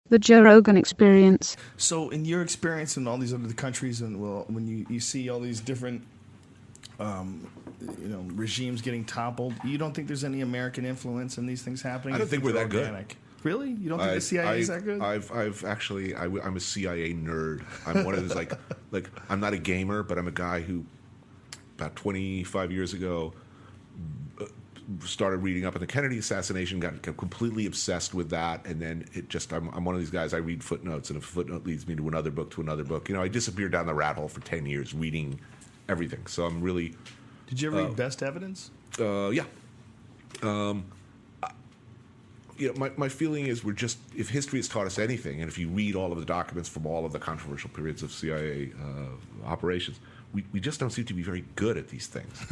The Joe Rogan Experience. So, in your experience in all these other countries, and when you see all these different, regimes getting toppled, you don't think there's any American influence in these things happening? I don't think we're that good. Really? You don't think the CIA is that good? I'm a CIA nerd. I'm one of those like I'm not a gamer, but I'm a guy who about 25 years ago started reading up on the Kennedy assassination, got completely obsessed with that, and then I'm one of these guys, I read footnotes, and a footnote leads me to another book, I disappeared down the rat hole for 10 years reading everything. So I'm really... Did you ever read Best Evidence? Yeah. My feeling is if history has taught us anything, and if you read all of the documents from all of the controversial periods of CIA operations, we just don't seem to be very good at these things.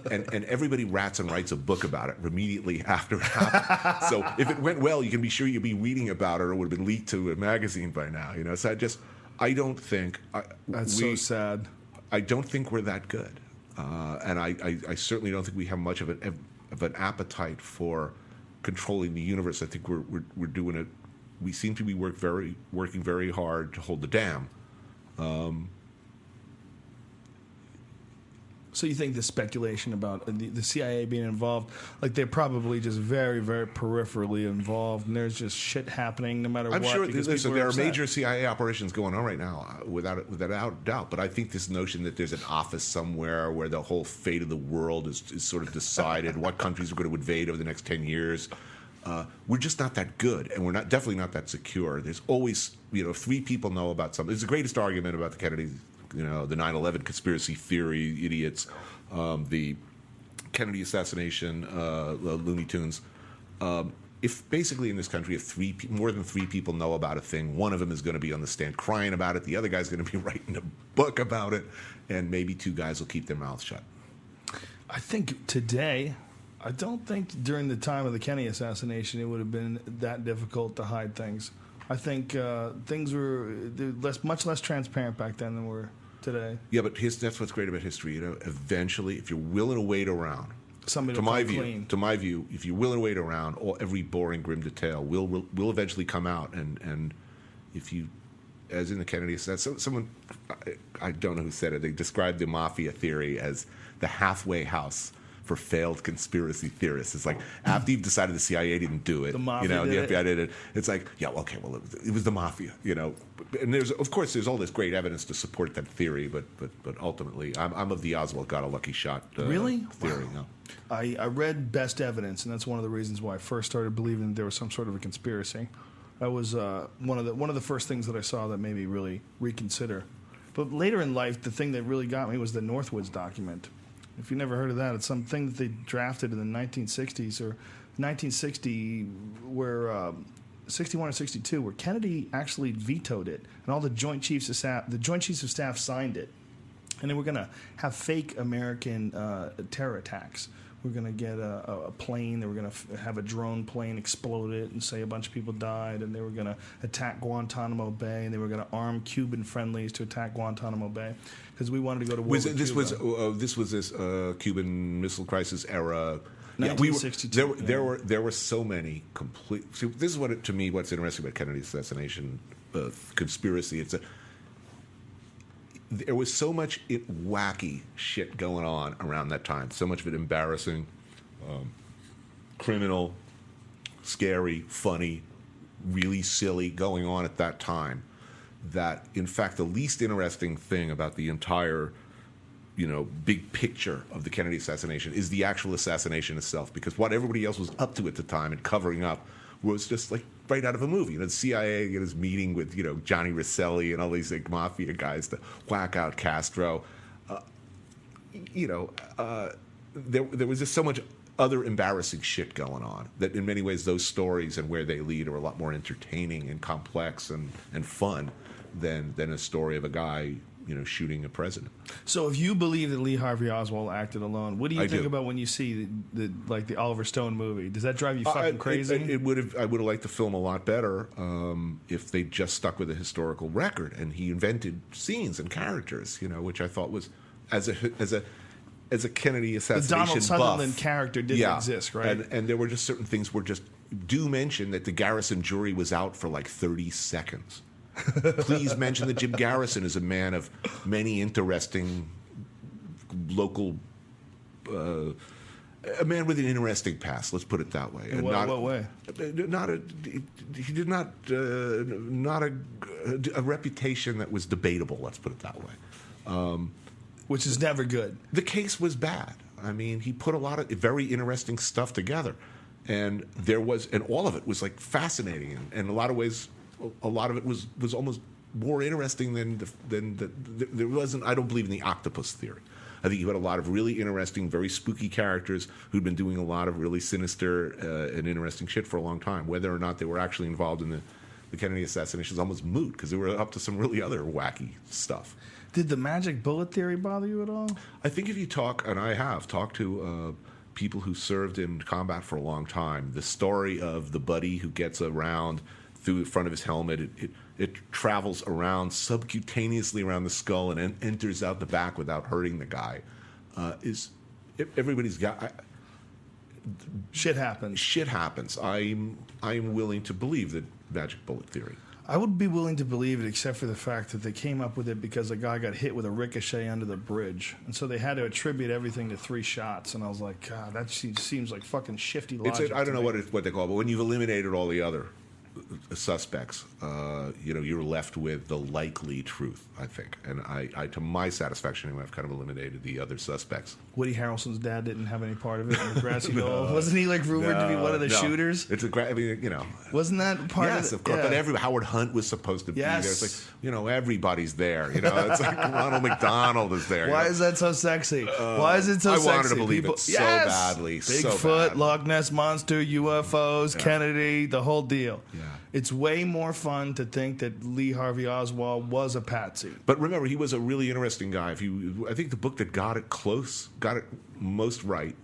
and everybody rats and writes a book about it immediately after it happened. So if it went well, you can be sure you'll be reading about it, or it would have been leaked to a magazine by now. So I don't think... That's so sad. I don't think we're that good. And I certainly don't think we have much of an appetite for controlling the universe. I think we're doing it. We seem to be working very hard to hold the dam. So you think the speculation about the CIA being involved, like they're probably just very, very peripherally involved, and there's just shit happening no matter what? I'm sure there are major CIA operations going on right now, without a doubt. But I think this notion that there's an office somewhere where the whole fate of the world is sort of decided, what countries are going to invade over the next 10 years, we're just not that good, and we're definitely not that secure. There's always, if 3 people know about something. It's the greatest argument about the Kennedy, the 9/11 conspiracy theory idiots, the Kennedy assassination, Looney Tunes. If basically in this country, if more than 3 people know about a thing, one of them is going to be on the stand crying about it, the other guy's going to be writing a book about it, and maybe 2 guys will keep their mouths shut. I think today... I don't think during the time of the Kennedy assassination it would have been that difficult to hide things. I think things were much less transparent back then than were today. Yeah, but that's what's great about history. Eventually, if you're willing to wait around, to my view, if you're willing to wait around, every boring, grim detail will eventually come out. And if you, as in the Kennedy assassination, someone, I don't know who said it, they described the mafia theory as the halfway house for failed conspiracy theorists. It's like, after you've decided the CIA didn't do it, the mafia the FBI did it, it's like, yeah, well, okay, well, it was the mafia, And there's all this great evidence to support that theory, but ultimately, I'm of the Oswald got a lucky shot really? Theory. Wow. No. I read Best Evidence, and that's one of the reasons why I first started believing there was some sort of a conspiracy. That was one of the first things that I saw that made me really reconsider. But later in life, the thing that really got me was the Northwoods document. If you never heard of that, it's something that they drafted in the 1960s or 1960, where 61 or 62, where Kennedy actually vetoed it, and all the Joint Chiefs of Staff signed it, and they were going to have fake American terror attacks. We're going to get a plane. They were going to have a drone plane explode it and say a bunch of people died, and they were going to attack Guantanamo Bay, and they were going to arm Cuban friendlies to attack Guantanamo Bay because we wanted to go to war with Cuba. This was Cuban Missile Crisis era. 1962. There were so many complete. See, this is to me what's interesting about Kennedy's assassination conspiracy. There was so much wacky shit going on around that time. So much of it embarrassing, criminal, scary, funny, really silly going on at that time. That, in fact, the least interesting thing about the entire, big picture of the Kennedy assassination is the actual assassination itself. Because what everybody else was up to at the time and covering up was just like right out of a movie. The CIA is meeting with Johnny Rosselli and all these mafia guys to whack out Castro. There was just so much other embarrassing shit going on that in many ways those stories and where they lead are a lot more entertaining and complex and fun than a story of a guy shooting a president. So if you believe that Lee Harvey Oswald acted alone, what do you think about when you see the Oliver Stone movie? Does that drive you fucking crazy? I would have liked the film a lot better if they just stuck with a historical record and he invented scenes and characters, which I thought was as a Kennedy assassination the Donald Sutherland buff, character didn't exist, right? And there were just certain things were just do mention that the Garrison jury was out for like 30 seconds. Please mention that Jim Garrison is a man of many interesting local, a man with an interesting past. Let's put it that way. In what way? He did not a reputation that was debatable. Let's put it that way. Which is never good. The case was bad. I mean, he put a lot of very interesting stuff together, and all of it was like fascinating, and in a lot of ways, a lot of it was almost more interesting than there wasn't. I don't believe in the octopus theory. I think you had a lot of really interesting, very spooky characters who'd been doing a lot of really sinister and interesting shit for a long time. Whether or not they were actually involved in the Kennedy assassination is almost moot because they were up to some really other wacky stuff. Did the magic bullet theory bother you at all? I think if you talk, and I have talked to people who served in combat for a long time, the story of the buddy who gets around through the front of his helmet, it travels around subcutaneously around the skull and enters out the back without hurting the guy. Everybody's got shit happens. Shit happens. I'm willing to believe the magic bullet theory. I would be willing to believe it, except for the fact that they came up with it because a guy got hit with a ricochet under the bridge, and so they had to attribute everything to 3 shots. And I was like, God, that seems like fucking shifty logic. I don't know what they call it, but when you've eliminated all the other suspects, you're left with the likely truth, I think. And I to my satisfaction, anyway, I've kind of eliminated the other suspects. Woody Harrelson's dad didn't have any part of it in the grassy knoll. Wasn't he like rumored to be one of the shooters? It's Wasn't that part of it? Yes, of course. Yeah. But Howard Hunt was supposed to be there. Yes. It's like, everybody's there. It's like Ronald McDonald is there. Why is that so sexy? Why is it so sexy? I wanted to believe it so badly. Bigfoot, Loch Ness Monster, UFOs, Kennedy, the whole deal. Yeah. It's way more fun to think that Lee Harvey Oswald was a patsy. But remember, he was a really interesting guy. I think the book that got it most right,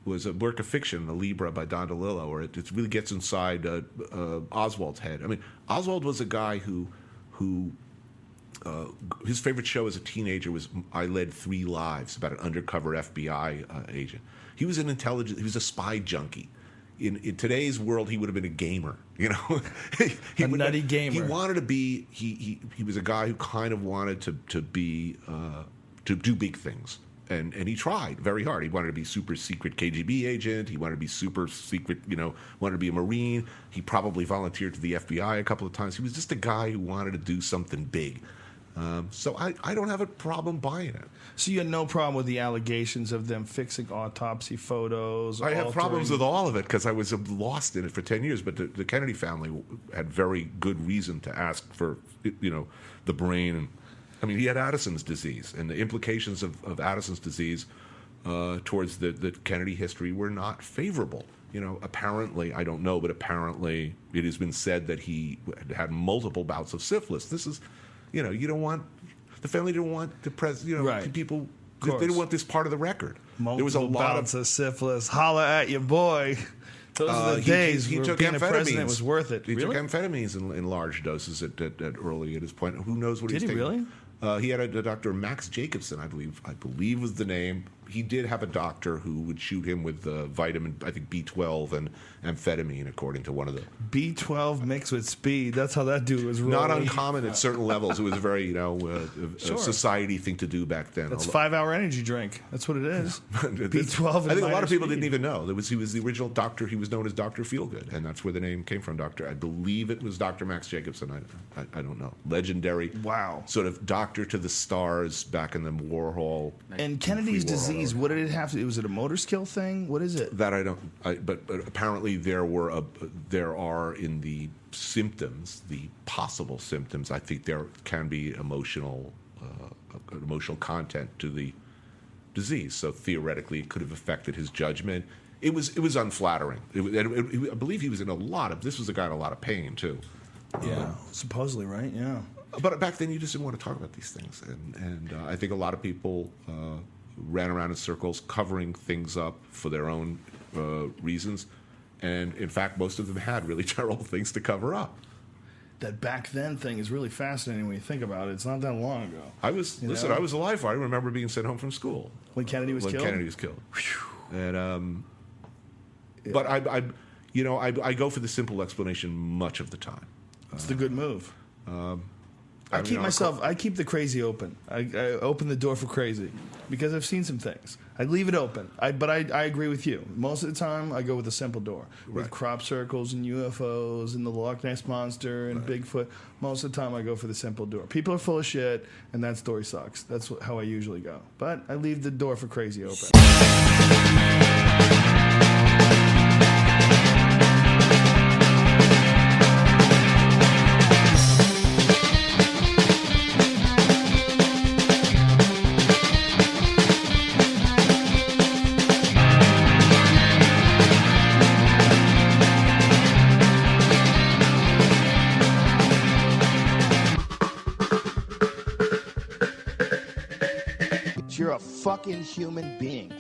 was a work of fiction, The Libra by Don DeLillo, where it really gets inside Oswald's head. I mean, Oswald was a guy who his favorite show as a teenager was I Led 3 Lives, about an undercover FBI agent. He was he was a spy junkie. In today's world, he would have been a gamer, a nutty gamer. He wanted to be. He was a guy who kind of wanted to be to do big things, and he tried very hard. He wanted to be super secret KGB agent. He wanted to be super secret. Wanted to be a Marine. He probably volunteered to the FBI a couple of times. He was just a guy who wanted to do something big. So I don't have a problem buying it. So you had no problem with the allegations of them fixing autopsy photos? I have problems with all of it because I was lost in it for 10 years. But the Kennedy family had very good reason to ask for, the brain. And I mean, he had Addison's disease, and the implications of Addison's disease towards the Kennedy history were not favorable. Apparently, I don't know, but apparently it has been said that he had multiple bouts of syphilis. This is... you don't want the family didn't want the right. People. They didn't want this part of the record. Multiple there was a lot bouts of syphilis. Holla at your boy. Those are the days he where took being amphetamines. a president was worth it. He took amphetamines in large doses at early at his point. Who knows what Did he was he taking? really? He had a Dr. Max Jacobson, I believe was the name. He did have a doctor who would shoot him with vitamin, I think B12 and amphetamine, according to one of the B12 mixed with speed. That's how that dude was rolling. Not uncommon at certain levels. It was a very Sure. society thing to do back then. That's 5-hour energy drink. That's what it is. B12. I think a lot of people speed. didn't even know. He was the original doctor. He was known as Dr. Feelgood, and that's where the name came from. I believe it was Dr. Max Jacobson. I don't know. Legendary. Wow. Sort of doctor to the stars back in the Warhol. And Kennedy's disease. What did it have to? Was it a motor skill thing? What is it? That I don't. But apparently there are in the symptoms, the possible symptoms. I think there can be emotional content to the disease. So theoretically, it could have affected his judgment. It was unflattering. I believe he was in a lot of. This was a guy in a lot of pain too. Yeah, supposedly, right? Yeah. But back then, you just didn't want to talk about these things, and I think a lot of people ran around in circles covering things up for their own reasons, and in fact, most of them had really terrible things to cover up. That back then thing is really fascinating when you think about it. It's not that long ago. I was alive. I remember being sent home from school when Kennedy was killed. And but You know, I go for the simple explanation much of the time. It's the good move. I mean, I keep the crazy open. I open the door for crazy because I've seen some things. I leave it open. But I agree with you. Most of the time, I go with a simple door. With Right. crop circles and UFOs and the Loch Ness Monster and Bigfoot. Most of the time, I go for the simple door. People are full of shit, and that story sucks. That's how I usually go. But I leave the door for crazy open. You're a fucking human being.